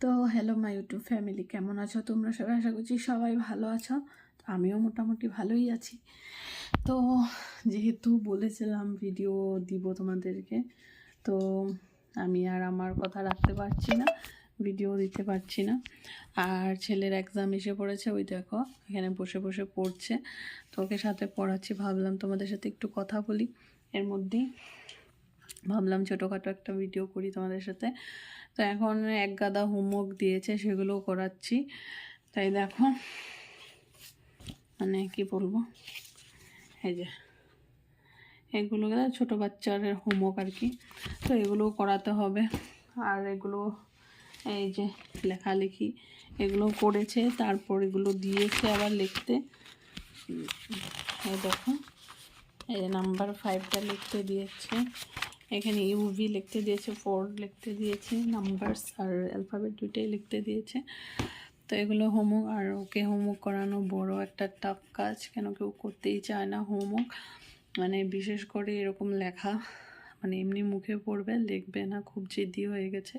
তো hello my YouTube family, কেমন আছো তোমরা সবাই? আশা করছি সবাই ভালো আছো। তো আমিও মোটামুটি ভালোই আছি। তো যেহেতু বলেছিলাম ভিডিও দিব তোমাদেরকে, তো আমি আর আমার কথা রাখতে পারছি না, ভিডিও দিতে পারছি না। আর ছেলের এক্সাম এসে পড়েছে, ওই দেখো এখানে বসে বসে পড়ছে। তো ওকে সাথে পড়াচ্ছি, ভাবলাম তোমাদের সাথে একটু কথা বলি। এর মধ্যেই ভাবলাম ছোটোখাটো একটা ভিডিও করি তোমাদের সাথে। তো এখন এক গাদা হোমওয়ার্ক দিয়েছে, সেগুলোও করাচ্ছি। তাই দেখো, মানে কি বলবো, এই যে এগুলো ছোটো বাচ্চার হোমওয়ার্ক আর কি। তো এগুলোও করাতে হবে। আর এগুলো এই যে লেখালেখি এগুলো করেছে, তারপর এগুলো দিয়েছে আবার লিখতে। এই দেখো, এই যে নাম্বার 5টা লিখতে দিয়েছে, এখানে ইউভি লিখতে দিয়েছে, 4 লিখতে দিয়েছে, নাম্বারস আর অ্যালফাবেট দুইটাই লিখতে দিয়েছে। তো এগুলো হোমওয়ার্ক, আর ওকে হোমওয়ার্ক করানো বড় একটা টাফ কাজ, কেন কেউ করতেই চায় না হোমওয়ার্ক। মানে বিশেষ করে এরকম লেখা, মানে এমনি মুখে পড়বে, লিখবে না, খুব জেদি হয়ে গেছে,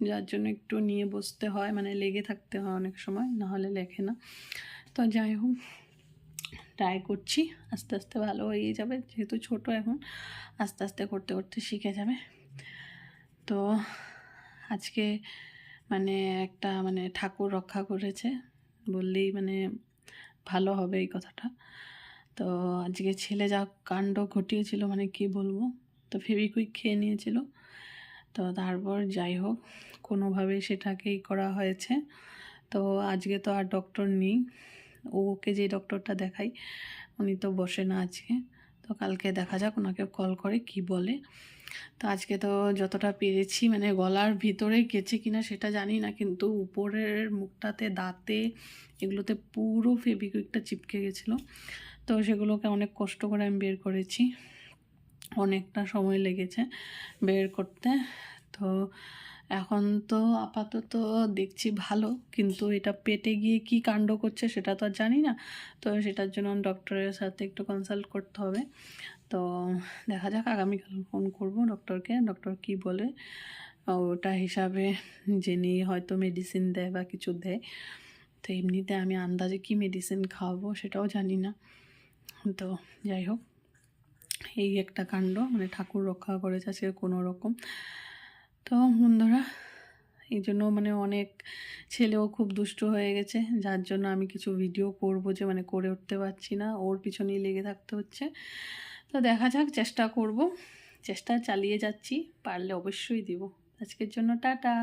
যার জন্য একটু নিয়ে বসতে হয়, মানে লেগে থাকতে হয় অনেক সময়, না হলে লেখে না। তো যাই হোক, ট্রাই করছি, আস্তে আস্তে ভালো হয়ে যাবে, যেহেতু ছোট এখন, আস্তে আস্তে করতে করতে শিখে যাবে। তো আজকে মানে একটা মানে ঠাকুর রক্ষা করেছে বললেই মানে ভালো হবে এই কথাটা। তো আজকে ছেলে যা কাণ্ড ঘটিয়েছিল, মানে কি বলবো। তো ফেবিকুইক খেয়ে নিয়েছিল, তো তারপর যাই হোক কোনোভাবে সেটাকেই করা হয়েছে। তো আজকে তো আর ডক্টর নেই, ওকে যে ডক্টরটা দেখাই উনি তো বসে না আজকে। তো কালকে দেখা যাক, ওনাকে কল করে কি বলে। তো আজকে তো যতটা পেরেছি, মানে গলার ভিতরে গেছে কিনা সেটা জানি না, কিন্তু উপরের মুখটাতে, দাঁতে, এগুলোতে পুরো ফেবিকুইকটা চিপকে গেছিলো। তো সেগুলোকে অনেক কষ্ট করে আমি বের করেছি, অনেকটা সময় লেগেছে বের করতে। তো এখন তো আপাতত দেখছি ভালো, কিন্তু এটা পেটে গিয়ে কি কাণ্ড করছে সেটা তো আর জানি না। তো সেটার জন্য ডক্টরের সাথে একটু কনসাল্ট করতে হবে। তো দেখা যাক, আগামীকাল ফোন করব ডক্টরকে, ডক্টর কি বলে ওটা হিসাবে জেনে হয়তো মেডিসিন দেয় বা কিছু দেয়। তো এমনিতে আমি আন্দাজে কি মেডিসিন খাওয়াবো সেটাও জানি না। তো যাই হোক, এই একটা কাণ্ড, মানে ঠাকুর রক্ষা করেছে আজকে কোনো রকম। তো বন্ধুরা, এই জন্য মানে অনেক ছেলেও খুব দুষ্ট হয়ে গেছে, যার জন্য আমি কিছু ভিডিও করব যে মানে করে উঠতে পারছি না, ওর পিছনেই লেগে থাকতে হচ্ছে। তো দেখা যাক, চেষ্টা করব, চেষ্টা চালিয়ে যাচ্ছি, পারলে অবশ্যই দিব। আজকের জন্য টাটা।